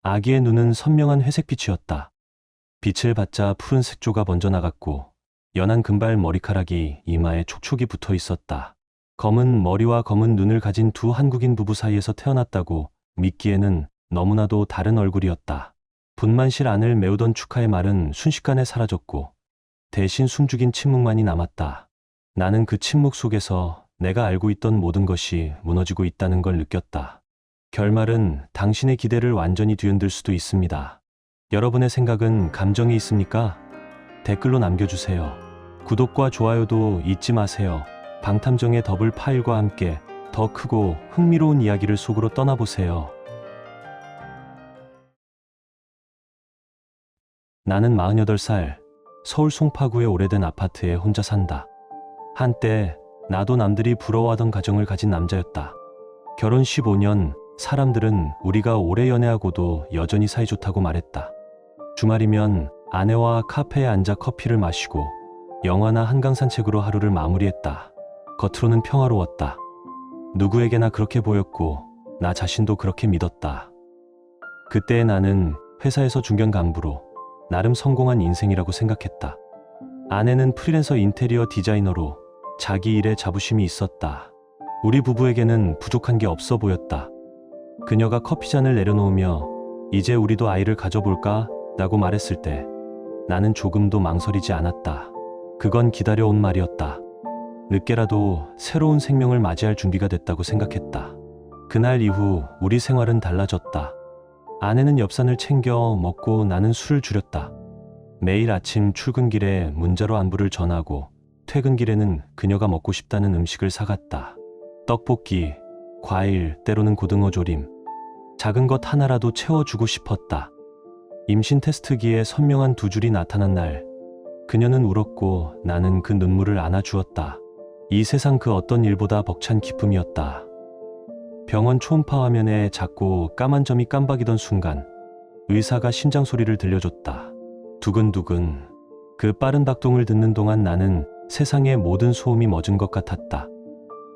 아기의 눈은 선명한 회색빛이었다. 빛을 받자 푸른 색조가 번져 나갔고 연한 금발 머리카락이 이마에 촉촉이 붙어 있었다. 검은 머리와 검은 눈을 가진 두 한국인 부부 사이에서 태어났다고 믿기에는 너무나도 다른 얼굴이었다. 분만실 안을 메우던 축하의 말은 순식간에 사라졌고 대신 숨죽인 침묵만이 남았다. 나는 그 침묵 속에서 내가 알고 있던 모든 것이 무너지고 있다는 걸 느꼈다. 결말은 당신의 기대를 완전히 뒤흔들 수도 있습니다. 여러분의 생각은 감정이 있습니까? 댓글로 남겨주세요. 구독과 좋아요도 잊지 마세요. 방탐정의 더블 파일과 함께 더 크고 흥미로운 이야기를 속으로 떠나보세요. 나는 48살, 서울 송파구의 오래된 아파트에 혼자 산다. 한때 나도 남들이 부러워하던 가정을 가진 남자였다. 결혼 15년, 사람들은 우리가 오래 연애하고도 여전히 사이좋다고 말했다. 주말이면 아내와 카페에 앉아 커피를 마시고 영화나 한강 산책으로 하루를 마무리했다. 겉으로는 평화로웠다. 누구에게나 그렇게 보였고 나 자신도 그렇게 믿었다. 그때 나는 회사에서 중견 간부로 나름 성공한 인생이라고 생각했다. 아내는 프리랜서 인테리어 디자이너로 자기 일에 자부심이 있었다. 우리 부부에게는 부족한 게 없어 보였다. 그녀가 커피잔을 내려놓으며 이제 우리도 아이를 가져볼까? 라고 말했을 때 나는 조금도 망설이지 않았다. 그건 기다려온 말이었다. 늦게라도 새로운 생명을 맞이할 준비가 됐다고 생각했다. 그날 이후 우리 생활은 달라졌다. 아내는 엽산을 챙겨 먹고 나는 술을 줄였다. 매일 아침 출근길에 문자로 안부를 전하고 퇴근길에는 그녀가 먹고 싶다는 음식을 사갔다. 떡볶이, 과일, 때로는 고등어 조림. 작은 것 하나라도 채워주고 싶었다. 임신 테스트기에 선명한 두 줄이 나타난 날, 그녀는 울었고 나는 그 눈물을 안아주었다. 이 세상 그 어떤 일보다 벅찬 기쁨이었다. 병원 초음파 화면에 작고 까만 점이 깜박이던 순간 의사가 심장 소리를 들려줬다. 두근두근. 그 빠른 박동을 듣는 동안 나는 세상의 모든 소음이 멎은 것 같았다.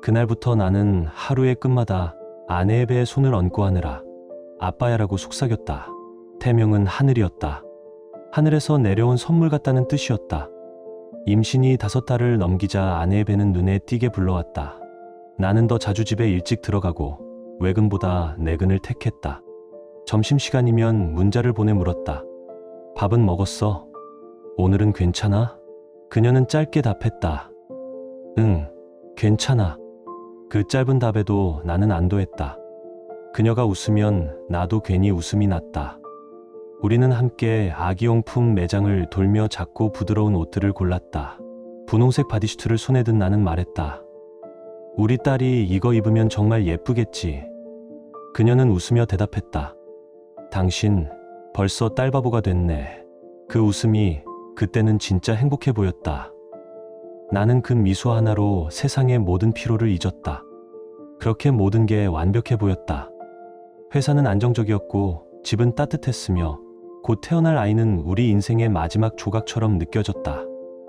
그날부터 나는 하루의 끝마다 아내의 배에 손을 얹고 하느라 아빠야라고 속삭였다. 태명은 하늘이었다. 하늘에서 내려온 선물 같다는 뜻이었다. 임신이 5달을 넘기자 아내의 배는 눈에 띄게 불러왔다. 나는 더 자주 집에 일찍 들어가고 외근보다 내근을 택했다. 점심시간이면 문자를 보내 물었다. 밥은 먹었어? 오늘은 괜찮아? 그녀는 짧게 답했다. 응, 괜찮아. 그 짧은 답에도 나는 안도했다. 그녀가 웃으면 나도 괜히 웃음이 났다. 우리는 함께 아기용품 매장을 돌며 작고 부드러운 옷들을 골랐다. 분홍색 바디슈트를 손에 든 나는 말했다. 우리 딸이 이거 입으면 정말 예쁘겠지. 그녀는 웃으며 대답했다. 당신 벌써 딸바보가 됐네. 그 웃음이 그때는 진짜 행복해 보였다. 나는 그 미소 하나로 세상의 모든 피로를 잊었다. 그렇게 모든 게 완벽해 보였다. 회사는 안정적이었고 집은 따뜻했으며 곧 태어날 아이는 우리 인생의 마지막 조각처럼 느껴졌다.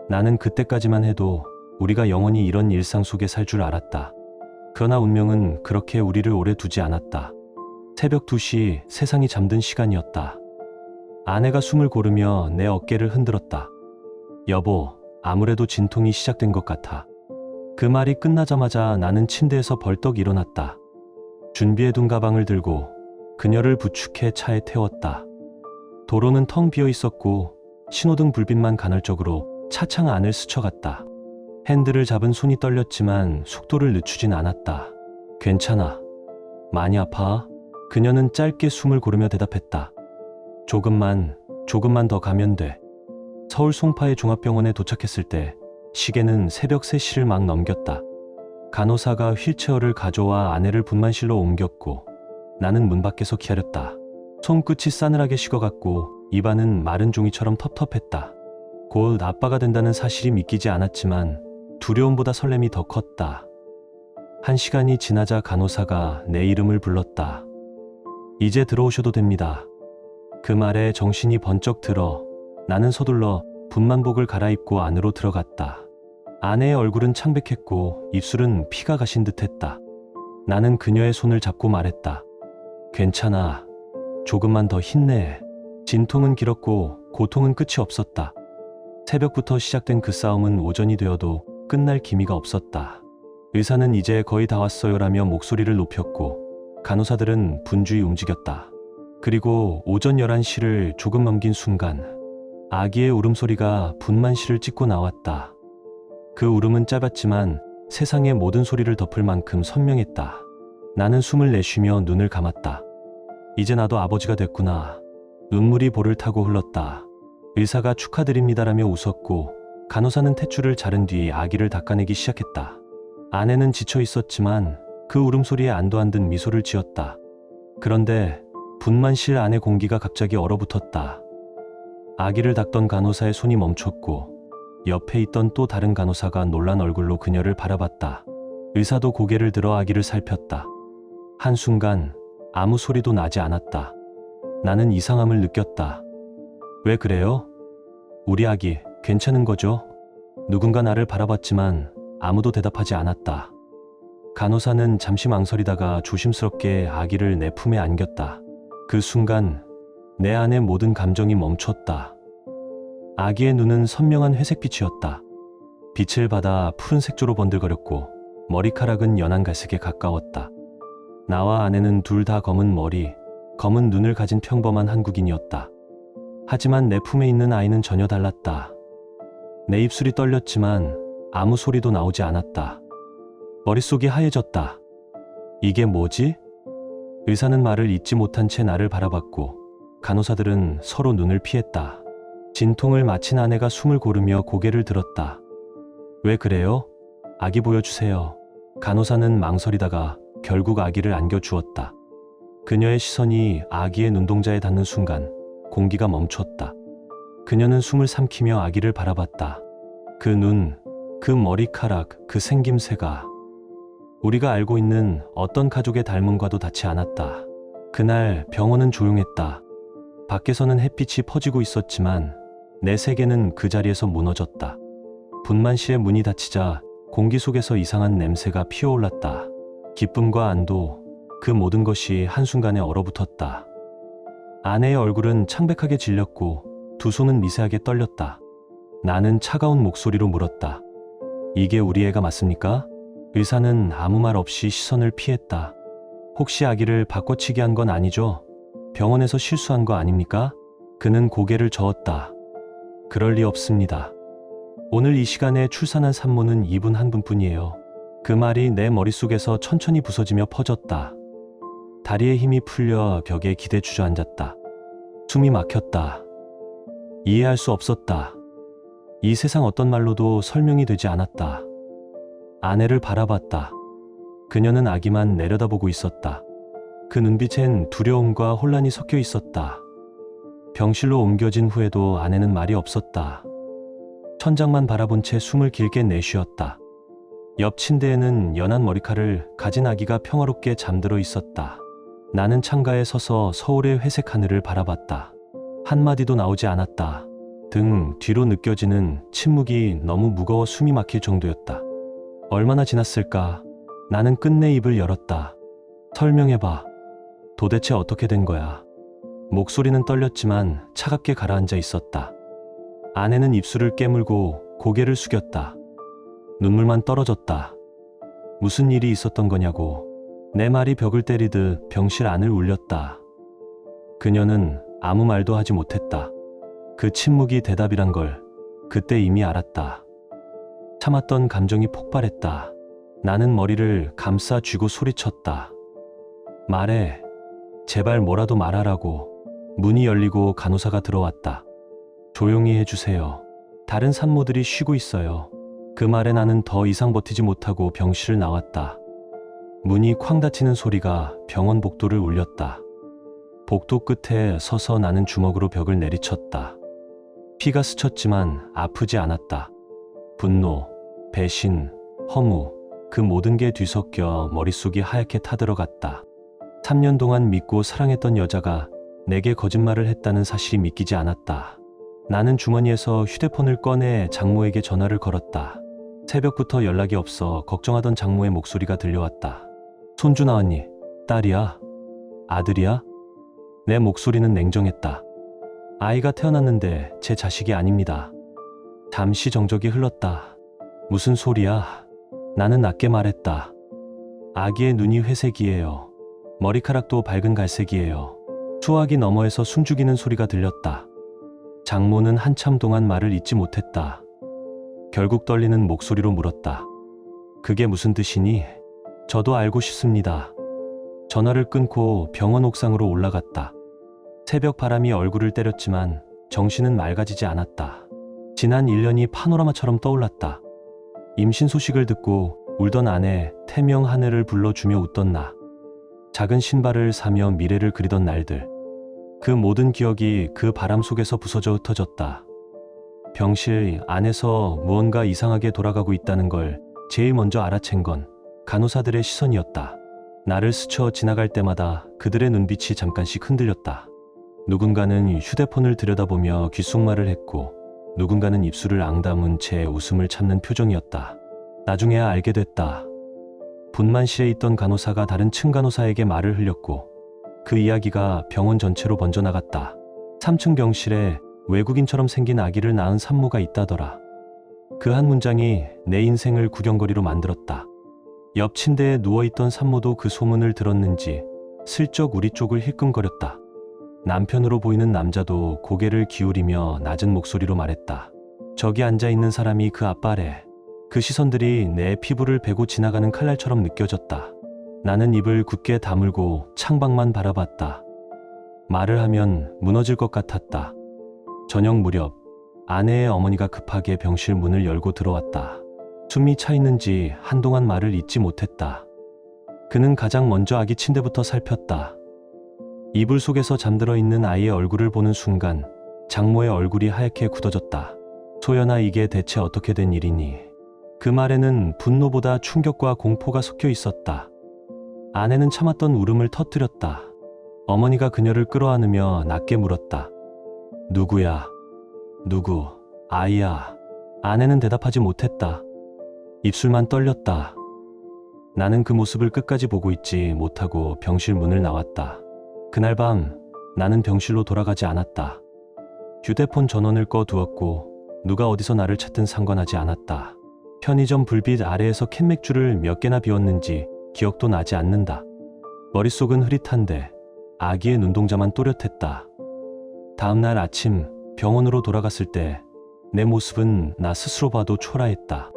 나는 그때까지만 해도 우리가 영원히 이런 일상 속에 살 줄 알았다. 그러나 운명은 그렇게 우리를 오래 두지 않았다. 새벽 2시 세상이 잠든 시간이었다. 아내가 숨을 고르며 내 어깨를 흔들었다. 여보, 아무래도 진통이 시작된 것 같아. 그 말이 끝나자마자 나는 침대에서 벌떡 일어났다. 준비해둔 가방을 들고 그녀를 부축해 차에 태웠다. 도로는 텅 비어 있었고 신호등 불빛만 간헐적으로 차창 안을 스쳐갔다. 핸들을 잡은 손이 떨렸지만 속도를 늦추진 않았다. 괜찮아. 많이 아파? 그녀는 짧게 숨을 고르며 대답했다. 조금만 더 가면 돼. 서울 송파의 종합병원에 도착했을 때 시계는 새벽 3시를 막 넘겼다. 간호사가 휠체어를 가져와 아내를 분만실로 옮겼고 나는 문 밖에서 기다렸다. 손끝이 싸늘하게 식어갔고 입안은 마른 종이처럼 텁텁했다. 곧 아빠가 된다는 사실이 믿기지 않았지만 두려움보다 설렘이 더 컸다. 1시간이 지나자 간호사가 내 이름을 불렀다. 이제 들어오셔도 됩니다. 그 말에 정신이 번쩍 들어 나는 서둘러 분만복을 갈아입고 안으로 들어갔다. 아내의 얼굴은 창백했고 입술은 피가 가신 듯했다. 나는 그녀의 손을 잡고 말했다. 괜찮아. 조금만 더 힘내. 진통은 길었고 고통은 끝이 없었다. 새벽부터 시작된 그 싸움은 오전이 되어도 끝날 기미가 없었다. 의사는 이제 거의 다 왔어요라며 목소리를 높였고 간호사들은 분주히 움직였다. 그리고 오전 11시를 조금 넘긴 순간 아기의 울음소리가 분만실을 찍고 나왔다. 그 울음은 짧았지만 세상의 모든 소리를 덮을 만큼 선명했다. 나는 숨을 내쉬며 눈을 감았다. 이제 나도 아버지가 됐구나. 눈물이 볼을 타고 흘렀다. 의사가 축하드립니다라며 웃었고 간호사는 탯줄을 자른 뒤 아기를 닦아내기 시작했다. 아내는 지쳐 있었지만 그 울음소리에 안도 안 든 미소를 지었다. 그런데 분만실 안의 공기가 갑자기 얼어붙었다. 아기를 닦던 간호사의 손이 멈췄고 옆에 있던 또 다른 간호사가 놀란 얼굴로 그녀를 바라봤다. 의사도 고개를 들어 아기를 살폈다. 한순간 아무 소리도 나지 않았다. 나는 이상함을 느꼈다. 왜 그래요? 우리 아기 괜찮은 거죠? 누군가 나를 바라봤지만 아무도 대답하지 않았다. 간호사는 잠시 망설이다가 조심스럽게 아기를 내 품에 안겼다. 그 순간 내 안의 모든 감정이 멈췄다. 아기의 눈은 선명한 회색빛이었다. 빛을 받아 푸른 색조로 번들거렸고 머리카락은 연한 갈색에 가까웠다. 나와 아내는 둘 다 검은 머리, 검은 눈을 가진 평범한 한국인이었다. 하지만 내 품에 있는 아이는 전혀 달랐다. 내 입술이 떨렸지만 아무 소리도 나오지 않았다. 머릿속이 하얘졌다. 이게 뭐지? 의사는 말을 잇지 못한 채 나를 바라봤고 간호사들은 서로 눈을 피했다. 진통을 마친 아내가 숨을 고르며 고개를 들었다. 왜 그래요? 아기 보여주세요. 간호사는 망설이다가 결국 아기를 안겨주었다. 그녀의 시선이 아기의 눈동자에 닿는 순간 공기가 멈췄다. 그녀는 숨을 삼키며 아기를 바라봤다. 그 눈, 그 머리카락, 그 생김새가 우리가 알고 있는 어떤 가족의 닮음과도 닿지 않았다. 그날 병원은 조용했다. 밖에서는 햇빛이 퍼지고 있었지만 내 세계는 그 자리에서 무너졌다. 분만실의 문이 닫히자 공기 속에서 이상한 냄새가 피어올랐다. 기쁨과 안도, 그 모든 것이 한순간에 얼어붙었다. 아내의 얼굴은 창백하게 질렸고 두 손은 미세하게 떨렸다. 나는 차가운 목소리로 물었다. 이게 우리 애가 맞습니까? 의사는 아무 말 없이 시선을 피했다. 혹시 아기를 바꿔치기 한 건 아니죠? 병원에서 실수한 거 아닙니까? 그는 고개를 저었다. 그럴 리 없습니다. 오늘 이 시간에 출산한 산모는 이분 한 분뿐이에요. 그 말이 내 머릿속에서 천천히 부서지며 퍼졌다. 다리에 힘이 풀려 벽에 기대 주저앉았다. 숨이 막혔다. 이해할 수 없었다. 이 세상 어떤 말로도 설명이 되지 않았다. 아내를 바라봤다. 그녀는 아기만 내려다보고 있었다. 그 눈빛엔 두려움과 혼란이 섞여 있었다. 병실로 옮겨진 후에도 아내는 말이 없었다. 천장만 바라본 채 숨을 길게 내쉬었다. 옆 침대에는 연한 머리카락을 가진 아기가 평화롭게 잠들어 있었다. 나는 창가에 서서 서울의 회색 하늘을 바라봤다. 한마디도 나오지 않았다. 등 뒤로 느껴지는 침묵이 너무 무거워 숨이 막힐 정도였다. 얼마나 지났을까? 나는 끝내 입을 열었다. 설명해봐. 도대체 어떻게 된 거야? 목소리는 떨렸지만 차갑게 가라앉아 있었다. 아내는 입술을 깨물고 고개를 숙였다. 눈물만 떨어졌다. 무슨 일이 있었던 거냐고. 내 말이 벽을 때리듯 병실 안을 울렸다. 그녀는 아무 말도 하지 못했다. 그 침묵이 대답이란 걸 그때 이미 알았다. 참았던 감정이 폭발했다. 나는 머리를 감싸 쥐고 소리쳤다. 말해. 제발 뭐라도 말하라고. 문이 열리고 간호사가 들어왔다. 조용히 해주세요. 다른 산모들이 쉬고 있어요. 그 말에 나는 더 이상 버티지 못하고 병실을 나왔다. 문이 쾅 닫히는 소리가 병원 복도를 울렸다. 복도 끝에 서서 나는 주먹으로 벽을 내리쳤다. 피가 스쳤지만 아프지 않았다. 분노, 배신, 허무, 그 모든 게 뒤섞여 머릿속이 하얗게 타들어갔다. 3년 동안 믿고 사랑했던 여자가 내게 거짓말을 했다는 사실이 믿기지 않았다. 나는 주머니에서 휴대폰을 꺼내 장모에게 전화를 걸었다. 새벽부터 연락이 없어 걱정하던 장모의 목소리가 들려왔다. 손주 나왔니? 딸이야? 아들이야? 내 목소리는 냉정했다. 아이가 태어났는데 제 자식이 아닙니다. 잠시 정적이 흘렀다. 무슨 소리야? 나는 낮게 말했다. 아기의 눈이 회색이에요. 머리카락도 밝은 갈색이에요. 수화기 너머에서 숨죽이는 소리가 들렸다. 장모는 한참 동안 말을 잇지 못했다. 결국 떨리는 목소리로 물었다. 그게 무슨 뜻이니? 저도 알고 싶습니다. 전화를 끊고 병원 옥상으로 올라갔다. 새벽 바람이 얼굴을 때렸지만 정신은 맑아지지 않았다. 지난 1년이 파노라마처럼 떠올랐다. 임신 소식을 듣고 울던 아내, 태명 하늘을 불러주며 웃던 나. 작은 신발을 사며 미래를 그리던 날들. 그 모든 기억이 그 바람 속에서 부서져 흩어졌다. 병실 안에서 무언가 이상하게 돌아가고 있다는 걸 제일 먼저 알아챈 건 간호사들의 시선이었다. 나를 스쳐 지나갈 때마다 그들의 눈빛이 잠깐씩 흔들렸다. 누군가는 휴대폰을 들여다보며 귓속말을 했고 누군가는 입술을 앙다문 채 웃음을 참는 표정이었다. 나중에야 알게 됐다. 분만실에 있던 간호사가 다른 층 간호사에게 말을 흘렸고 그 이야기가 병원 전체로 번져나갔다. 3층 병실에 외국인처럼 생긴 아기를 낳은 산모가 있다더라. 그 한 문장이 내 인생을 구경거리로 만들었다. 옆 침대에 누워있던 산모도 그 소문을 들었는지 슬쩍 우리 쪽을 힐끔거렸다. 남편으로 보이는 남자도 고개를 기울이며 낮은 목소리로 말했다. 저기 앉아있는 사람이 그 아빠래. 그 시선들이 내 피부를 베고 지나가는 칼날처럼 느껴졌다. 나는 입을 굳게 다물고 창밖만 바라봤다. 말을 하면 무너질 것 같았다. 저녁 무렵 아내의 어머니가 급하게 병실 문을 열고 들어왔다. 숨이 차 있는지 한동안 말을 잇지 못했다. 그는 가장 먼저 아기 침대부터 살폈다. 이불 속에서 잠들어 있는 아이의 얼굴을 보는 순간 장모의 얼굴이 하얗게 굳어졌다. 소연아, 이게 대체 어떻게 된 일이니? 그 말에는 분노보다 충격과 공포가 섞여 있었다. 아내는 참았던 울음을 터뜨렸다. 어머니가 그녀를 끌어안으며 낮게 물었다. 누구야? 누구? 아이야. 아내는 대답하지 못했다. 입술만 떨렸다. 나는 그 모습을 끝까지 보고 있지 못하고 병실 문을 나왔다. 그날 밤 나는 병실로 돌아가지 않았다. 휴대폰 전원을 꺼두었고 누가 어디서 나를 찾든 상관하지 않았다. 편의점 불빛 아래에서 캔맥주를 몇 개나 비웠는지 기억도 나지 않는다. 머릿속은 흐릿한데 아기의 눈동자만 또렷했다. 다음날 아침 병원으로 돌아갔을 때 내 모습은 나 스스로 봐도 초라했다.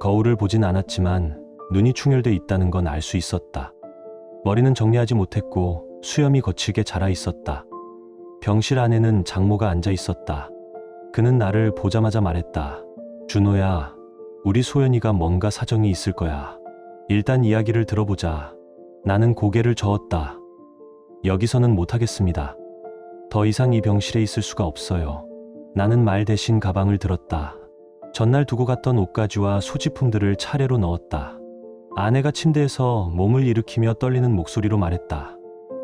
거울을 보진 않았지만 눈이 충혈돼 있다는 건 알 수 있었다. 머리는 정리하지 못했고 수염이 거칠게 자라 있었다. 병실 안에는 장모가 앉아 있었다. 그는 나를 보자마자 말했다. 준호야, 우리 소연이가 뭔가 사정이 있을 거야. 일단 이야기를 들어보자. 나는 고개를 저었다. 여기서는 못하겠습니다. 더 이상 이 병실에 있을 수가 없어요. 나는 말 대신 가방을 들었다. 전날 두고 갔던 옷가지와 소지품들을 차례로 넣었다. 아내가 침대에서 몸을 일으키며 떨리는 목소리로 말했다.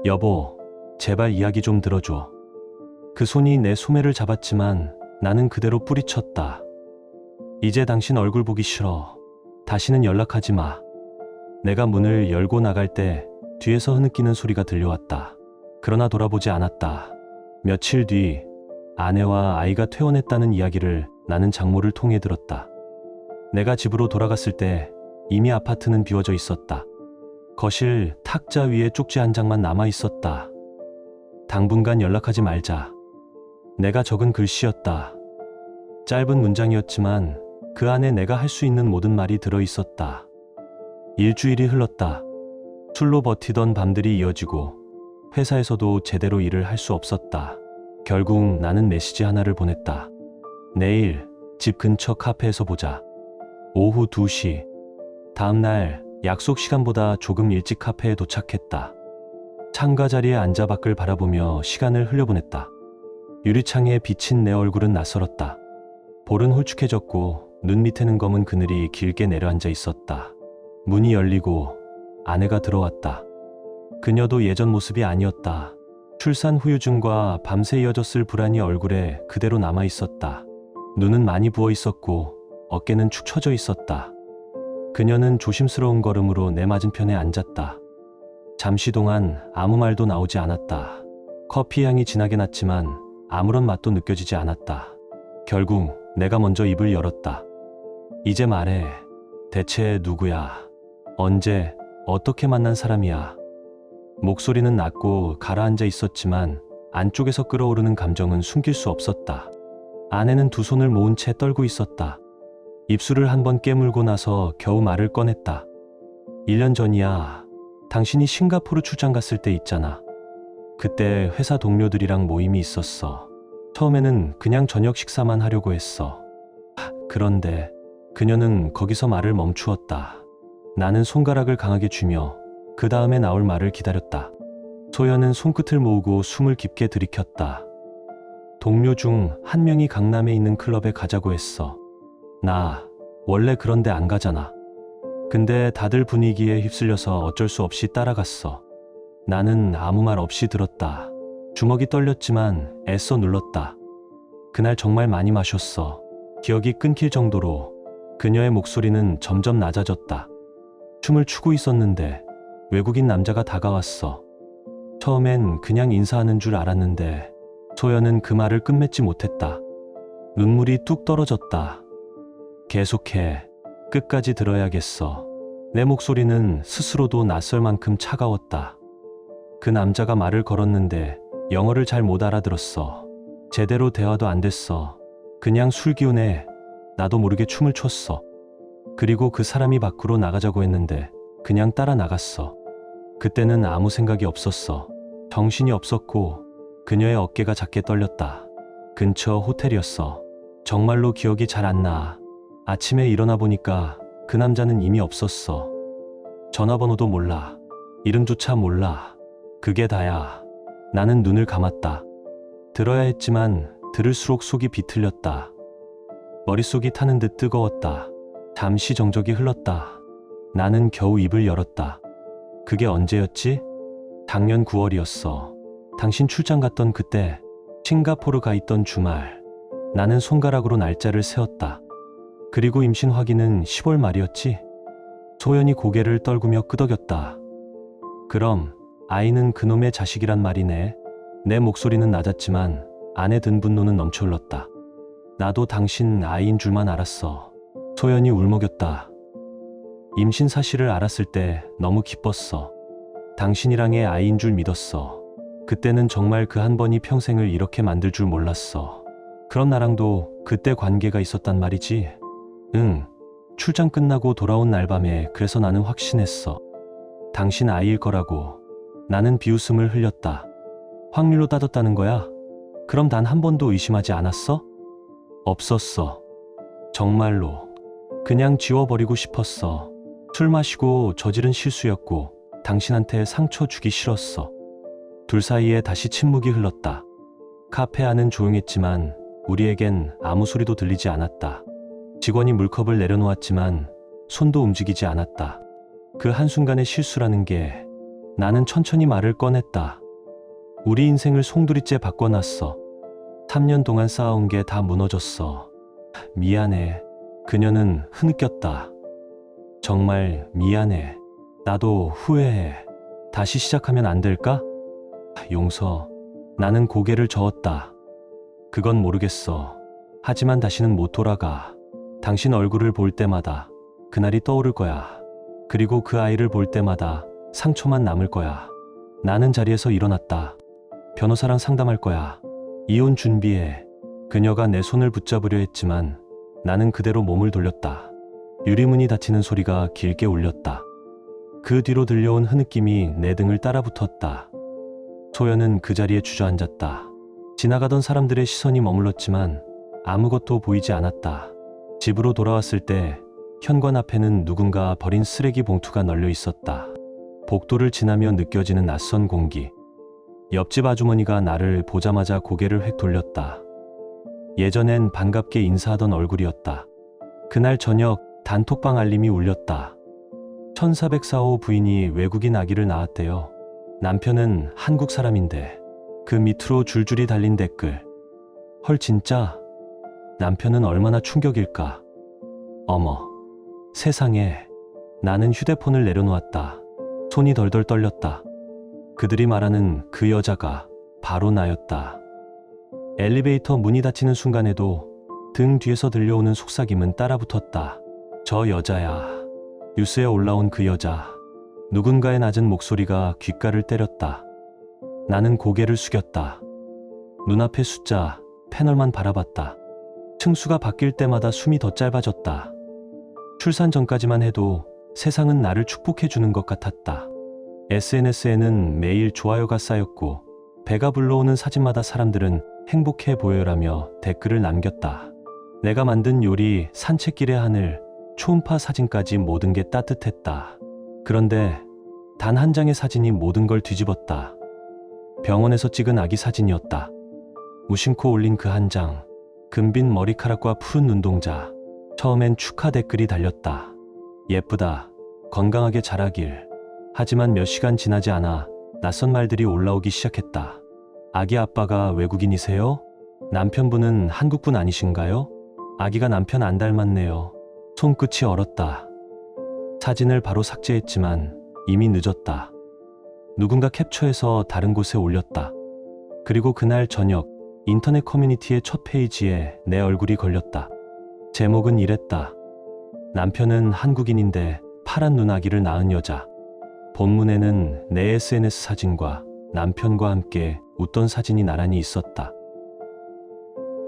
여보, 제발 이야기 좀 들어줘. 그 손이 내 소매를 잡았지만 나는 그대로 뿌리쳤다. 이제 당신 얼굴 보기 싫어. 다시는 연락하지 마. 내가 문을 열고 나갈 때 뒤에서 흐느끼는 소리가 들려왔다. 그러나 돌아보지 않았다. 며칠 뒤 아내와 아이가 퇴원했다는 이야기를 나는 장모를 통해 들었다. 내가 집으로 돌아갔을 때 이미 아파트는 비워져 있었다. 거실 탁자 위에 쪽지 한 장만 남아 있었다. 당분간 연락하지 말자. 내가 적은 글씨였다. 짧은 문장이었지만 그 안에 내가 할 수 있는 모든 말이 들어 있었다. 일주일이 흘렀다. 술로 버티던 밤들이 이어지고 회사에서도 제대로 일을 할 수 없었다. 결국 나는 메시지 하나를 보냈다. 내일 집 근처 카페에서 보자. 오후 2시. 다음날 약속 시간보다 조금 일찍 카페에 도착했다. 창가 자리에 앉아 밖을 바라보며 시간을 흘려보냈다. 유리창에 비친 내 얼굴은 낯설었다. 볼은 홀쭉해졌고 눈 밑에는 검은 그늘이 길게 내려앉아 있었다. 문이 열리고 아내가 들어왔다. 그녀도 예전 모습이 아니었다. 출산 후유증과 밤새 이어졌을 불안이 얼굴에 그대로 남아 있었다. 눈은 많이 부어 있었고 어깨는 축 처져 있었다. 그녀는 조심스러운 걸음으로 내 맞은편에 앉았다. 잠시 동안 아무 말도 나오지 않았다. 커피 향이 진하게 났지만 아무런 맛도 느껴지지 않았다. 결국 내가 먼저 입을 열었다. 이제 말해. 대체 누구야? 언제, 어떻게 만난 사람이야? 목소리는 낮고 가라앉아 있었지만 안쪽에서 끓어오르는 감정은 숨길 수 없었다. 아내는 두 손을 모은 채 떨고 있었다. 입술을 한번 깨물고 나서 겨우 말을 꺼냈다. 1년 전이야. 당신이 싱가포르 출장 갔을 때 있잖아. 그때 회사 동료들이랑 모임이 있었어. 처음에는 그냥 저녁 식사만 하려고 했어. 그런데 그녀는 거기서 말을 멈추었다. 나는 손가락을 강하게 쥐며 그 다음에 나올 말을 기다렸다. 소연은 손끝을 모으고 숨을 깊게 들이켰다. 동료 중 한 명이 강남에 있는 클럽에 가자고 했어. 나 원래 그런데 안 가잖아. 근데 다들 분위기에 휩쓸려서 어쩔 수 없이 따라갔어. 나는 아무 말 없이 들었다. 주먹이 떨렸지만 애써 눌렀다. 그날 정말 많이 마셨어. 기억이 끊길 정도로. 그녀의 목소리는 점점 낮아졌다. 춤을 추고 있었는데 외국인 남자가 다가왔어. 처음엔 그냥 인사하는 줄 알았는데 소연은 그 말을 끝맺지 못했다. 눈물이 뚝 떨어졌다. 계속해. 끝까지 들어야겠어. 내 목소리는 스스로도 낯설 만큼 차가웠다. 그 남자가 말을 걸었는데 영어를 잘 못 알아들었어. 제대로 대화도 안 됐어. 그냥 술 기운에 나도 모르게 춤을 췄어. 그리고 그 사람이 밖으로 나가자고 했는데 그냥 따라 나갔어. 그때는 아무 생각이 없었어. 정신이 없었고 그녀의 어깨가 작게 떨렸다. 근처 호텔이었어. 정말로 기억이 잘 안 나. 아침에 일어나 보니까 그 남자는 이미 없었어. 전화번호도 몰라. 이름조차 몰라. 그게 다야. 나는 눈을 감았다. 들어야 했지만 들을수록 속이 비틀렸다. 머릿속이 타는 듯 뜨거웠다. 잠시 정적이 흘렀다. 나는 겨우 입을 열었다. 그게 언제였지? 작년 9월이었어. 당신 출장 갔던 그때, 싱가포르 가 있던 주말. 나는 손가락으로 날짜를 세었다. 그리고 임신 확인은 10월 말이었지? 소연이 고개를 떨구며 끄덕였다. 그럼 아이는 그놈의 자식이란 말이네. 내 목소리는 낮았지만 안에 든 분노는 넘쳐 흘렀다. 나도 당신 아이인 줄만 알았어. 소연이 울먹였다. 임신 사실을 알았을 때 너무 기뻤어. 당신이랑의 아이인 줄 믿었어. 그때는 정말 그 한 번이 평생을 이렇게 만들 줄 몰랐어. 그럼 나랑도 그때 관계가 있었단 말이지? 응. 출장 끝나고 돌아온 날 밤에 그래서 나는 확신했어. 당신 아이일 거라고. 나는 비웃음을 흘렸다. 확률로 따졌다는 거야? 그럼 단 한 번도 의심하지 않았어? 없었어. 정말로. 그냥 지워버리고 싶었어. 술 마시고 저지른 실수였고 당신한테 상처 주기 싫었어. 둘 사이에 다시 침묵이 흘렀다. 카페 안은 조용했지만 우리에겐 아무 소리도 들리지 않았다. 직원이 물컵을 내려놓았지만 손도 움직이지 않았다. 그 한순간의 실수라는 게 나는 천천히 말을 꺼냈다. 우리 인생을 송두리째 바꿔놨어. 3년 동안 쌓아온 게 다 무너졌어. 미안해. 그녀는 흐느꼈다. 정말 미안해. 나도 후회해. 다시 시작하면 안 될까? 용서. 나는 고개를 저었다. 그건 모르겠어. 하지만 다시는 못 돌아가. 당신 얼굴을 볼 때마다 그날이 떠오를 거야. 그리고 그 아이를 볼 때마다 상처만 남을 거야. 나는 자리에서 일어났다. 변호사랑 상담할 거야. 이혼 준비해. 그녀가 내 손을 붙잡으려 했지만 나는 그대로 몸을 돌렸다. 유리문이 닫히는 소리가 길게 울렸다. 그 뒤로 들려온 흐느낌이 내 등을 따라붙었다. 소연은 그 자리에 주저앉았다. 지나가던 사람들의 시선이 머물렀지만 아무것도 보이지 않았다. 집으로 돌아왔을 때 현관 앞에는 누군가 버린 쓰레기 봉투가 널려 있었다. 복도를 지나며 느껴지는 낯선 공기. 옆집 아주머니가 나를 보자마자 고개를 획 돌렸다. 예전엔 반갑게 인사하던 얼굴이었다. 그날 저녁 단톡방 알림이 울렸다. 1404호 부인이 외국인 아기를 낳았대요. 남편은 한국 사람인데. 그 밑으로 줄줄이 달린 댓글. 헐 진짜? 남편은 얼마나 충격일까? 어머. 세상에. 나는 휴대폰을 내려놓았다. 손이 덜덜 떨렸다. 그들이 말하는 그 여자가 바로 나였다. 엘리베이터 문이 닫히는 순간에도 등 뒤에서 들려오는 속삭임은 따라붙었다. 저 여자야. 뉴스에 올라온 그 여자. 누군가의 낮은 목소리가 귓가를 때렸다. 나는 고개를 숙였다. 눈앞의 숫자, 패널만 바라봤다. 층수가 바뀔 때마다 숨이 더 짧아졌다. 출산 전까지만 해도 세상은 나를 축복해주는 것 같았다. SNS에는 매일 좋아요가 쌓였고 배가 불러오는 사진마다 사람들은 행복해 보여라며 댓글을 남겼다. 내가 만든 요리, 산책길의 하늘, 초음파 사진까지 모든 게 따뜻했다. 그런데 단 한 장의 사진이 모든 걸 뒤집었다. 병원에서 찍은 아기 사진이었다. 무심코 올린 그 한 장, 금빈 머리카락과 푸른 눈동자. 처음엔 축하 댓글이 달렸다. 예쁘다. 건강하게 자라길. 하지만 몇 시간 지나지 않아 낯선 말들이 올라오기 시작했다. 아기 아빠가 외국인이세요? 남편분은 한국분 아니신가요? 아기가 남편 안 닮았네요. 손끝이 얼었다. 사진을 바로 삭제했지만 이미 늦었다. 누군가 캡처해서 다른 곳에 올렸다. 그리고 그날 저녁 인터넷 커뮤니티의 첫 페이지에 내 얼굴이 걸렸다. 제목은 이랬다. 남편은 한국인인데 파란 눈아기를 낳은 여자. 본문에는 내 SNS 사진과 남편과 함께 웃던 사진이 나란히 있었다.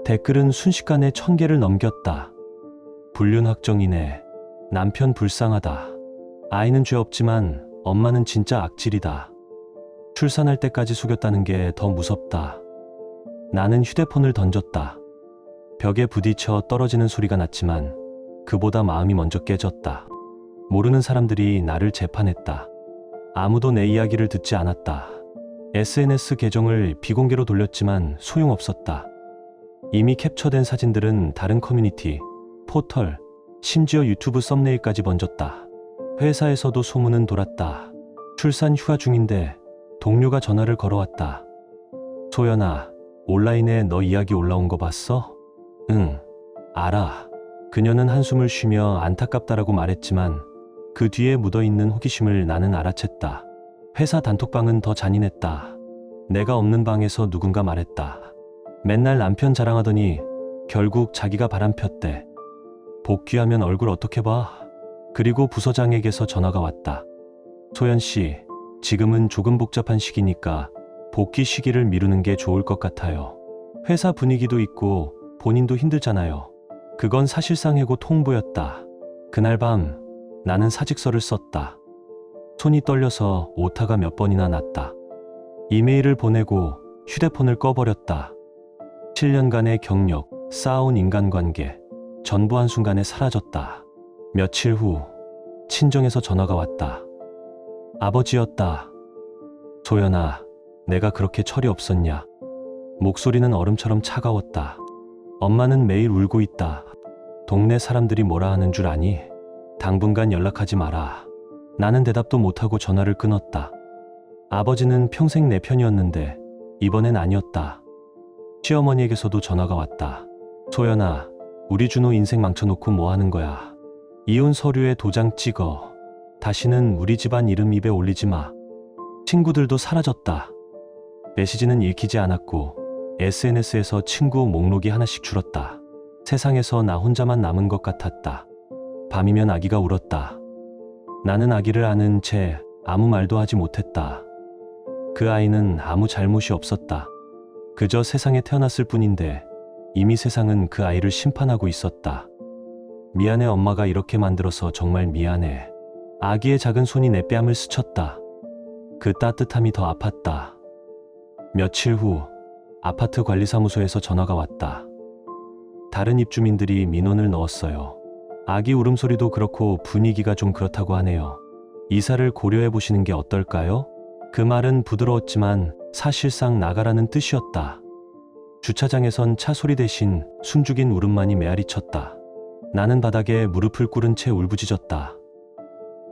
댓글은 순식간에 1000개를 넘겼다. 불륜 확정이네. 남편 불쌍하다. 아이는 죄 없지만 엄마는 진짜 악질이다. 출산할 때까지 속였다는 게 더 무섭다. 나는 휴대폰을 던졌다. 벽에 부딪혀 떨어지는 소리가 났지만 그보다 마음이 먼저 깨졌다. 모르는 사람들이 나를 재판했다. 아무도 내 이야기를 듣지 않았다. SNS 계정을 비공개로 돌렸지만 소용없었다. 이미 캡처된 사진들은 다른 커뮤니티, 포털, 심지어 유튜브 썸네일까지 번졌다. 회사에서도 소문은 돌았다. 출산 휴가 중인데 동료가 전화를 걸어왔다. 소연아, 온라인에 너 이야기 올라온 거 봤어? 응, 알아. 그녀는 한숨을 쉬며 안타깝다라고 말했지만 그 뒤에 묻어있는 호기심을 나는 알아챘다. 회사 단톡방은 더 잔인했다. 내가 없는 방에서 누군가 말했다. 맨날 남편 자랑하더니 결국 자기가 바람 폈대. 복귀하면 얼굴 어떻게 봐? 그리고 부서장에게서 전화가 왔다. 소연 씨, 지금은 조금 복잡한 시기니까 복귀 시기를 미루는 게 좋을 것 같아요. 회사 분위기도 있고 본인도 힘들잖아요. 그건 사실상 해고 통보였다. 그날 밤 나는 사직서를 썼다. 손이 떨려서 오타가 몇 번이나 났다. 이메일을 보내고 휴대폰을 꺼버렸다. 7년간의 경력, 쌓아온 인간관계, 전부 한순간에 사라졌다. 며칠 후 친정에서 전화가 왔다. 아버지였다. 소연아, 내가 그렇게 철이 없었냐? 목소리는 얼음처럼 차가웠다. 엄마는 매일 울고 있다. 동네 사람들이 뭐라 하는 줄 아니? 당분간 연락하지 마라. 나는 대답도 못하고 전화를 끊었다. 아버지는 평생 내 편이었는데 이번엔 아니었다. 시어머니에게서도 전화가 왔다. 소연아, 우리 준호 인생 망쳐놓고 뭐 하는 거야? 이혼 서류에 도장 찍어. 다시는 우리 집안 이름 입에 올리지 마. 친구들도 사라졌다. 메시지는 읽히지 않았고 SNS에서 친구 목록이 하나씩 줄었다. 세상에서 나 혼자만 남은 것 같았다. 밤이면 아기가 울었다. 나는 아기를 아는 채 아무 말도 하지 못했다. 그 아이는 아무 잘못이 없었다. 그저 세상에 태어났을 뿐인데 이미 세상은 그 아이를 심판하고 있었다. 미안해, 엄마가 이렇게 만들어서 정말 미안해. 아기의 작은 손이 내 뺨을 스쳤다. 그 따뜻함이 더 아팠다. 며칠 후 아파트 관리사무소에서 전화가 왔다. 다른 입주민들이 민원을 넣었어요. 아기 울음소리도 그렇고 분위기가 좀 그렇다고 하네요. 이사를 고려해 보시는 게 어떨까요? 그 말은 부드러웠지만 사실상 나가라는 뜻이었다. 주차장에선 차 소리 대신 숨죽인 울음만이 메아리쳤다. 나는 바닥에 무릎을 꿇은 채 울부짖었다.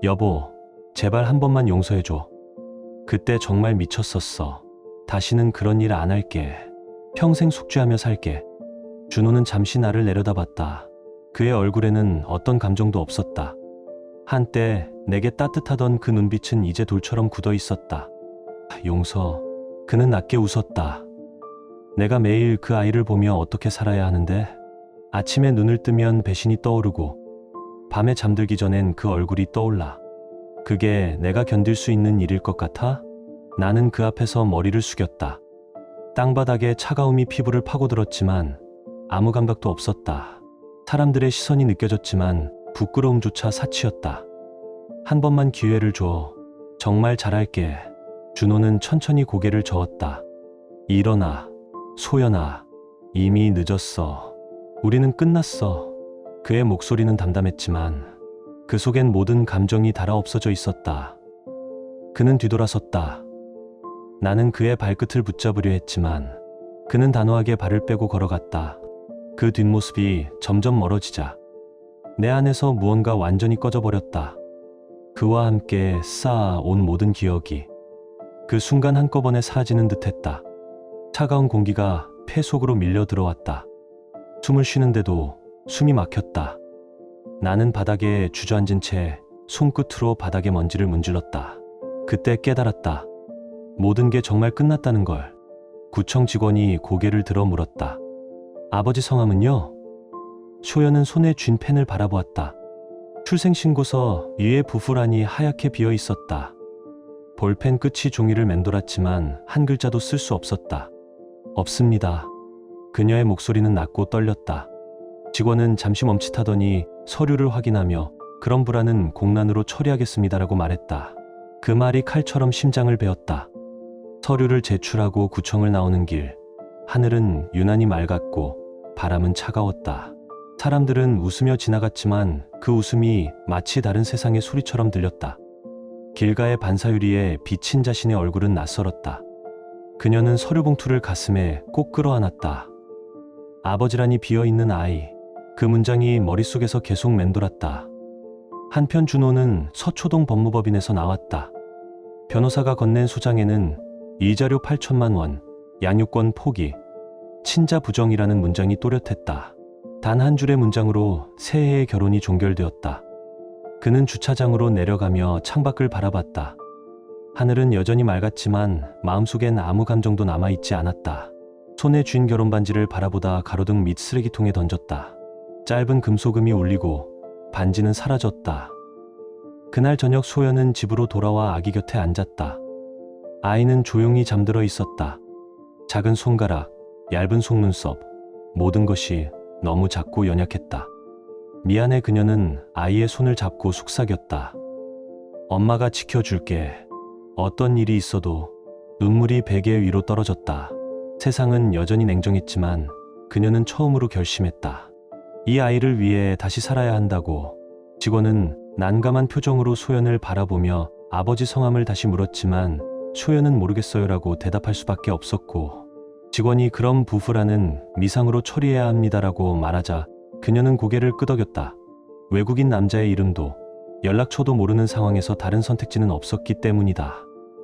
여보, 제발 한 번만 용서해줘. 그때 정말 미쳤었어. 다시는 그런 일 안 할게. 평생 숙주하며 살게. 준호는 잠시 나를 내려다봤다. 그의 얼굴에는 어떤 감정도 없었다. 한때 내게 따뜻하던 그 눈빛은 이제 돌처럼 굳어 있었다. 용서, 그는 낮게 웃었다. 내가 매일 그 아이를 보며 어떻게 살아야 하는데? 아침에 눈을 뜨면 배신이 떠오르고 밤에 잠들기 전엔 그 얼굴이 떠올라. 그게 내가 견딜 수 있는 일일 것 같아? 나는 그 앞에서 머리를 숙였다. 땅바닥에 차가움이 피부를 파고들었지만 아무 감각도 없었다. 사람들의 시선이 느껴졌지만 부끄러움조차 사치였다. 한 번만 기회를 줘. 정말 잘할게. 준호는 천천히 고개를 저었다. 일어나. 소연아. 이미 늦었어. 우리는 끝났어. 그의 목소리는 담담했지만 그 속엔 모든 감정이 닳아 없어져 있었다. 그는 뒤돌아섰다. 나는 그의 발끝을 붙잡으려 했지만 그는 단호하게 발을 빼고 걸어갔다. 그 뒷모습이 점점 멀어지자 내 안에서 무언가 완전히 꺼져버렸다. 그와 함께 쌓아온 모든 기억이 그 순간 한꺼번에 사라지는 듯했다. 차가운 공기가 폐 속으로 밀려 들어왔다. 숨을 쉬는데도 숨이 막혔다. 나는 바닥에 주저앉은 채 손끝으로 바닥의 먼지를 문질렀다. 그때 깨달았다. 모든 게 정말 끝났다는 걸. 구청 직원이 고개를 들어 물었다. 아버지 성함은요? 소연은 손에 쥔 펜을 바라보았다. 출생신고서 위에 부풀하니 하얗게 비어 있었다. 볼펜 끝이 종이를 맴돌았지만 한 글자도 쓸 수 없었다. 없습니다. 그녀의 목소리는 낮고 떨렸다. 직원은 잠시 멈칫하더니 서류를 확인하며 그런 불안은 공란으로 처리하겠습니다라고 말했다. 그 말이 칼처럼 심장을 베었다. 서류를 제출하고 구청을 나오는 길. 하늘은 유난히 맑았고 바람은 차가웠다. 사람들은 웃으며 지나갔지만 그 웃음이 마치 다른 세상의 소리처럼 들렸다. 길가의 반사유리에 비친 자신의 얼굴은 낯설었다. 그녀는 서류 봉투를 가슴에 꼭 끌어안았다. 아버지라니 비어있는 아이. 그 문장이 머릿속에서 계속 맴돌았다. 한편 준호는 서초동 법무법인에서 나왔다. 변호사가 건넨 소장에는 이자료 8천만 원, 양육권 포기, 친자 부정이라는 문장이 또렷했다. 단 한 줄의 문장으로 새해의 결혼이 종결되었다. 그는 주차장으로 내려가며 창밖을 바라봤다. 하늘은 여전히 맑았지만 마음속엔 아무 감정도 남아있지 않았다. 손에 쥔 결혼반지를 바라보다 가로등 밑 쓰레기통에 던졌다. 짧은 금소금이 울리고 반지는 사라졌다. 그날 저녁 소연은 집으로 돌아와 아기 곁에 앉았다. 아이는 조용히 잠들어 있었다. 작은 손가락, 얇은 속눈썹, 모든 것이 너무 작고 연약했다. 미안해. 그녀는 아이의 손을 잡고 속삭였다. 엄마가 지켜줄게. 어떤 일이 있어도. 눈물이 베개 위로 떨어졌다. 세상은 여전히 냉정했지만 그녀는 처음으로 결심했다. 이 아이를 위해 다시 살아야 한다고. 직원은 난감한 표정으로 소연을 바라보며 아버지 성함을 다시 물었지만 소연은 모르겠어요라고 대답할 수밖에 없었고, 직원이 그럼 부부라는 미상으로 처리해야 합니다라고 말하자 그녀는 고개를 끄덕였다. 외국인 남자의 이름도 연락처도 모르는 상황에서 다른 선택지는 없었기 때문이다.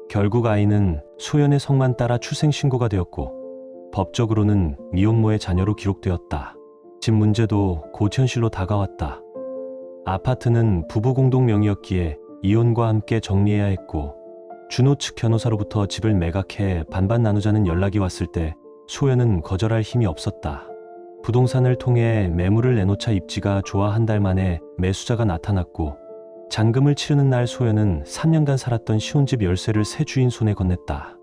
결국 아이는 소연의 성만 따라 출생신고가 되었고 법적으로는 미혼모의 자녀로 기록되었다. 집 문제도 곧 현실로 다가왔다. 아파트는 부부 공동 명의였기에 이혼과 함께 정리해야 했고, 준호 측 변호사로부터 집을 매각해 반반 나누자는 연락이 왔을 때 소연은 거절할 힘이 없었다. 부동산을 통해 매물을 내놓자 입지가 좋아 한 달 만에 매수자가 나타났고, 잔금을 치르는 날 소연은 3년간 살았던 신혼집 열쇠를 새 주인 손에 건넸다.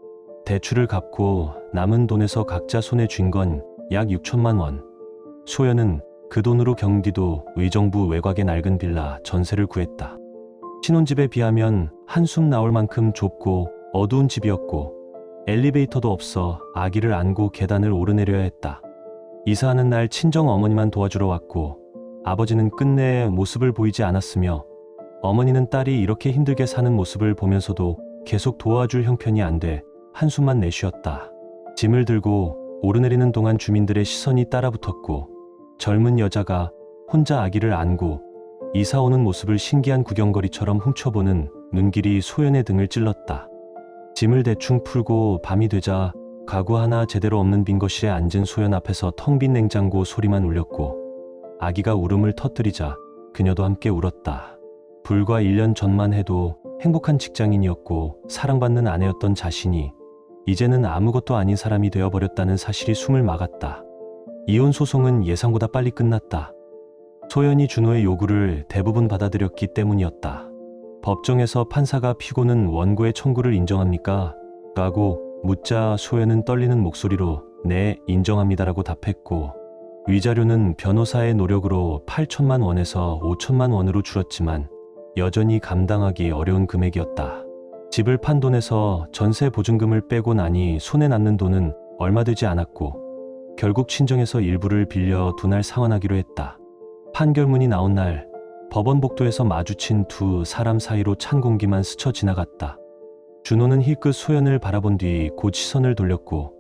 대출을 갚고 남은 돈에서 각자 손에 쥔 건 약 6천만 원. 소연은 그 돈으로 경기도 의정부 외곽의 낡은 빌라 전세를 구했다. 신혼집에 비하면 한숨 나올 만큼 좁고 어두운 집이었고 엘리베이터도 없어 아기를 안고 계단을 오르내려야 했다. 이사하는 날 친정 어머니만 도와주러 왔고 아버지는 끝내 모습을 보이지 않았으며, 어머니는 딸이 이렇게 힘들게 사는 모습을 보면서도 계속 도와줄 형편이 안 돼 한숨만 내쉬었다. 짐을 들고 오르내리는 동안 주민들의 시선이 따라붙었고, 젊은 여자가 혼자 아기를 안고 이사 오는 모습을 신기한 구경거리처럼 훔쳐보는 눈길이 소연의 등을 찔렀다. 짐을 대충 풀고 밤이 되자 가구 하나 제대로 없는 빈 거실에 앉은 소연 앞에서 텅 빈 냉장고 소리만 울렸고, 아기가 울음을 터뜨리자 그녀도 함께 울었다. 불과 1년 전만 해도 행복한 직장인이었고 사랑받는 아내였던 자신이 이제는 아무것도 아닌 사람이 되어버렸다는 사실이 숨을 막았다. 이혼 소송은 예상보다 빨리 끝났다. 소연이 준호의 요구를 대부분 받아들였기 때문이었다. 법정에서 판사가 피고는 원고의 청구를 인정합니까? 라고 묻자 소연은 떨리는 목소리로 네, 인정합니다라고 답했고, 위자료는 변호사의 노력으로 8천만 원에서 5천만 원으로 줄었지만 여전히 감당하기 어려운 금액이었다. 집을 판 돈에서 전세 보증금을 빼고 나니 손에 남는 돈은 얼마 되지 않았고, 결국 친정에서 일부를 빌려 두 날 상환하기로 했다. 판결문이 나온 날 법원 복도에서 마주친 두 사람 사이로 찬 공기만 스쳐 지나갔다. 준호는 힐끗 소연을 바라본 뒤 곧 시선을 돌렸고,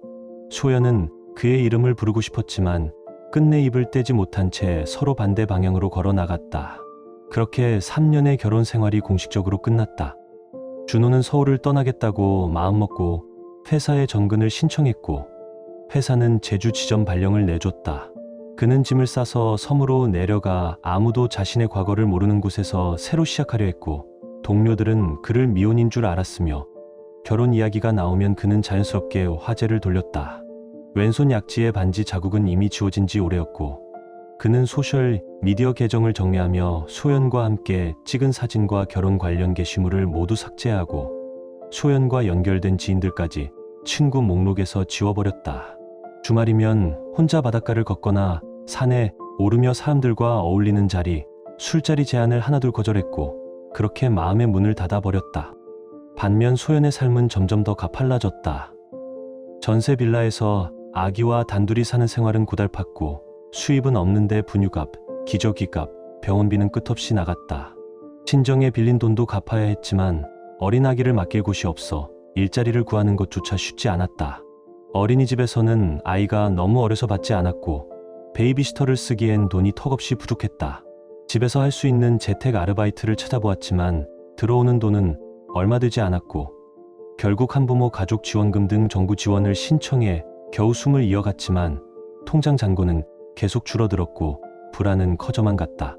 소연은 그의 이름을 부르고 싶었지만 끝내 입을 떼지 못한 채 서로 반대 방향으로 걸어 나갔다. 그렇게 3년의 결혼 생활이 공식적으로 끝났다. 준호는 서울을 떠나겠다고 마음먹고 회사에 정근을 신청했고, 회사는 제주 지점 발령을 내줬다. 그는 짐을 싸서 섬으로 내려가 아무도 자신의 과거를 모르는 곳에서 새로 시작하려 했고, 동료들은 그를 미혼인 줄 알았으며 결혼 이야기가 나오면 그는 자연스럽게 화제를 돌렸다. 왼손 약지의 반지 자국은 이미 지워진 지 오래였고, 그는 소셜 미디어 계정을 정리하며 소연과 함께 찍은 사진과 결혼 관련 게시물을 모두 삭제하고 소연과 연결된 지인들까지 친구 목록에서 지워버렸다. 주말이면 혼자 바닷가를 걷거나 산에 오르며 사람들과 어울리는 자리, 술자리 제안을 하나둘 거절했고, 그렇게 마음의 문을 닫아버렸다. 반면 소연의 삶은 점점 더 가팔라졌다. 전세 빌라에서 아기와 단둘이 사는 생활은 고달팠고, 수입은 없는데 분유값, 기저귀값, 병원비는 끝없이 나갔다. 친정에 빌린 돈도 갚아야 했지만 어린아기를 맡길 곳이 없어 일자리를 구하는 것조차 쉽지 않았다. 어린이집에서는 아이가 너무 어려서 받지 않았고, 베이비시터를 쓰기엔 돈이 턱없이 부족했다. 집에서 할 수 있는 재택 아르바이트를 찾아보았지만 들어오는 돈은 얼마 되지 않았고, 결국 한부모 가족 지원금 등 정부 지원을 신청해 겨우 숨을 이어갔지만 통장 잔고는 계속 줄어들었고 불안은 커져만 갔다.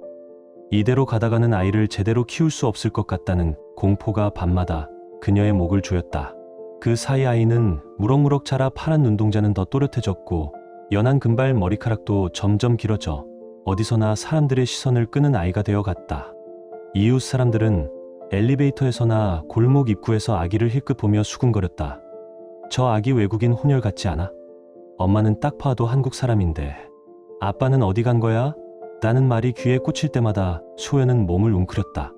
이대로 가다가는 아이를 제대로 키울 수 없을 것 같다는 공포가 밤마다 그녀의 목을 조였다. 그 사이 아이는 무럭무럭 자라 파란 눈동자는 더 또렷해졌고, 연한 금발 머리카락도 점점 길어져 어디서나 사람들의 시선을 끄는 아이가 되어 갔다. 이웃 사람들은 엘리베이터에서나 골목 입구에서 아기를 힐끗 보며 수군거렸다. 저 아기 외국인 혼혈 같지 않아? 엄마는 딱 봐도 한국 사람인데 아빠는 어디 간 거야? 라는 말이 귀에 꽂힐 때마다 소연은 몸을 웅크렸다.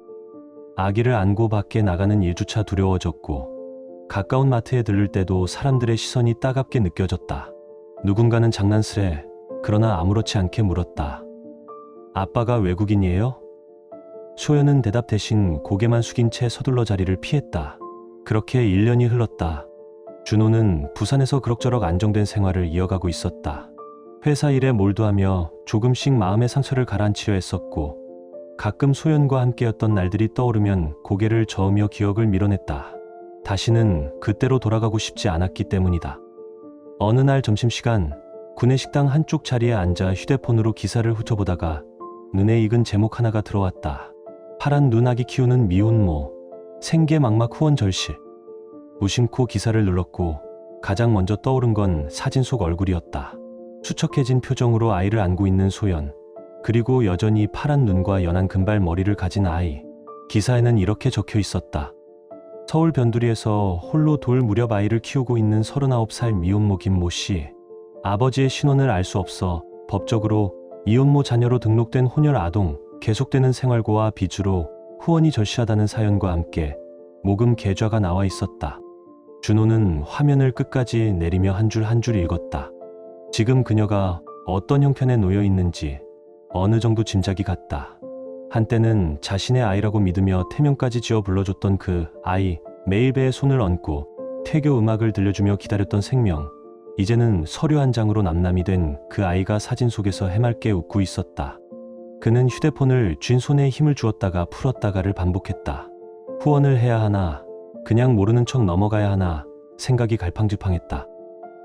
아기를 안고 밖에 나가는 일조차 두려워졌고, 가까운 마트에 들를 때도 사람들의 시선이 따갑게 느껴졌다. 누군가는 장난스레 그러나 아무렇지 않게 물었다. 아빠가 외국인이에요? 소연은 대답 대신 고개만 숙인 채 서둘러 자리를 피했다. 그렇게 1년이 흘렀다. 준호는 부산에서 그럭저럭 안정된 생활을 이어가고 있었다. 회사 일에 몰두하며 조금씩 마음의 상처를 가라앉히려 했었고, 가끔 소연과 함께였던 날들이 떠오르면 고개를 저으며 기억을 밀어냈다. 다시는 그때로 돌아가고 싶지 않았기 때문이다. 어느 날 점심시간, 구내식당 한쪽 자리에 앉아 휴대폰으로 기사를 훑어보다가 눈에 익은 제목 하나가 들어왔다. 파란 눈아기 키우는 미혼모, 생계막막 후원 절실. 무심코 기사를 눌렀고 가장 먼저 떠오른 건 사진 속 얼굴이었다. 수척해진 표정으로 아이를 안고 있는 소연, 그리고 여전히 파란 눈과 연한 금발 머리를 가진 아이. 기사에는 이렇게 적혀 있었다. 서울 변두리에서 홀로 돌 무렵 아이를 키우고 있는 39살 미혼모 김모 씨. 아버지의 신원을 알 수 없어 법적으로 이혼모 자녀로 등록된 혼혈 아동, 계속되는 생활고와 비주로 후원이 절실하다는 사연과 함께 모금 계좌가 나와 있었다. 준호는 화면을 끝까지 내리며 한 줄 한 줄 읽었다. 지금 그녀가 어떤 형편에 놓여 있는지 어느 정도 짐작이 갔다. 한때는 자신의 아이라고 믿으며 태명까지 지어 불러줬던 그 아이, 매일 배에 손을 얹고 태교 음악을 들려주며 기다렸던 생명. 이제는 서류 한 장으로 남남이 된 그 아이가 사진 속에서 해맑게 웃고 있었다. 그는 휴대폰을 쥔 손에 힘을 주었다가 풀었다가를 반복했다. 후원을 해야 하나, 그냥 모르는 척 넘어가야 하나 생각이 갈팡질팡했다.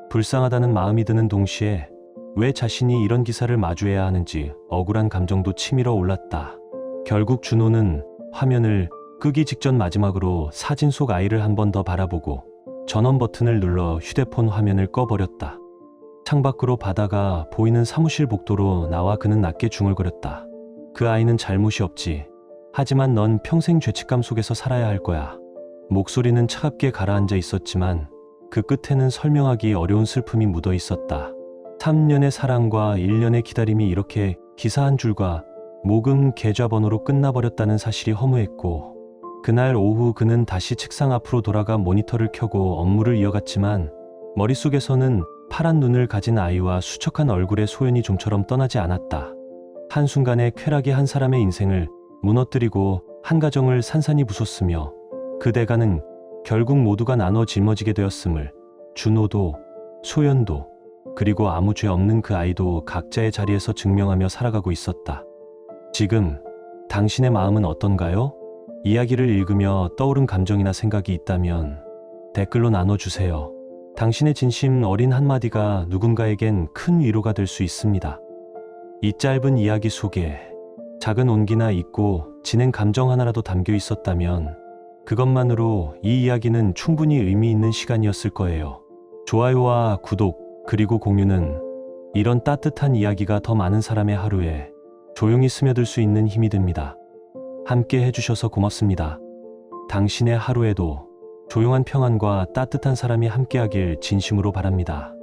불쌍하다는 마음이 드는 동시에 왜 자신이 이런 기사를 마주해야 하는지 억울한 감정도 치밀어 올랐다. 결국 준호는 화면을 끄기 직전 마지막으로 사진 속 아이를 한 번 더 바라보고 전원 버튼을 눌러 휴대폰 화면을 꺼버렸다. 창밖으로 바다가 보이는 사무실 복도로 나와 그는 낮게 중얼거렸다. 그 아이는 잘못이 없지. 하지만 넌 평생 죄책감 속에서 살아야 할 거야. 목소리는 차갑게 가라앉아 있었지만 그 끝에는 설명하기 어려운 슬픔이 묻어 있었다. 3년의 사랑과 1년의 기다림이 이렇게 기사 한 줄과 모금 계좌번호로 끝나버렸다는 사실이 허무했고, 그날 오후 그는 다시 책상 앞으로 돌아가 모니터를 켜고 업무를 이어갔지만 머릿속에서는 파란 눈을 가진 아이와 수척한 얼굴의 소연이 좀처럼 떠나지 않았다. 한순간에 쾌락이 한 사람의 인생을 무너뜨리고 한 가정을 산산이 부쉈으며 그 대가는 결국 모두가 나눠 짊어지게 되었음을 준호도, 소연도, 그리고 아무 죄 없는 그 아이도 각자의 자리에서 증명하며 살아가고 있었다. 지금 당신의 마음은 어떤가요? 이야기를 읽으며 떠오른 감정이나 생각이 있다면 댓글로 나눠주세요. 당신의 진심 어린 한마디가 누군가에겐 큰 위로가 될 수 있습니다. 이 짧은 이야기 속에 작은 온기나 있고 진행 감정 하나라도 담겨 있었다면 그것만으로 이 이야기는 충분히 의미 있는 시간이었을 거예요. 좋아요와 구독 그리고 공유는 이런 따뜻한 이야기가 더 많은 사람의 하루에 조용히 스며들 수 있는 힘이 됩니다. 함께 해주셔서 고맙습니다. 당신의 하루에도 조용한 평안과 따뜻한 사람이 함께하길 진심으로 바랍니다.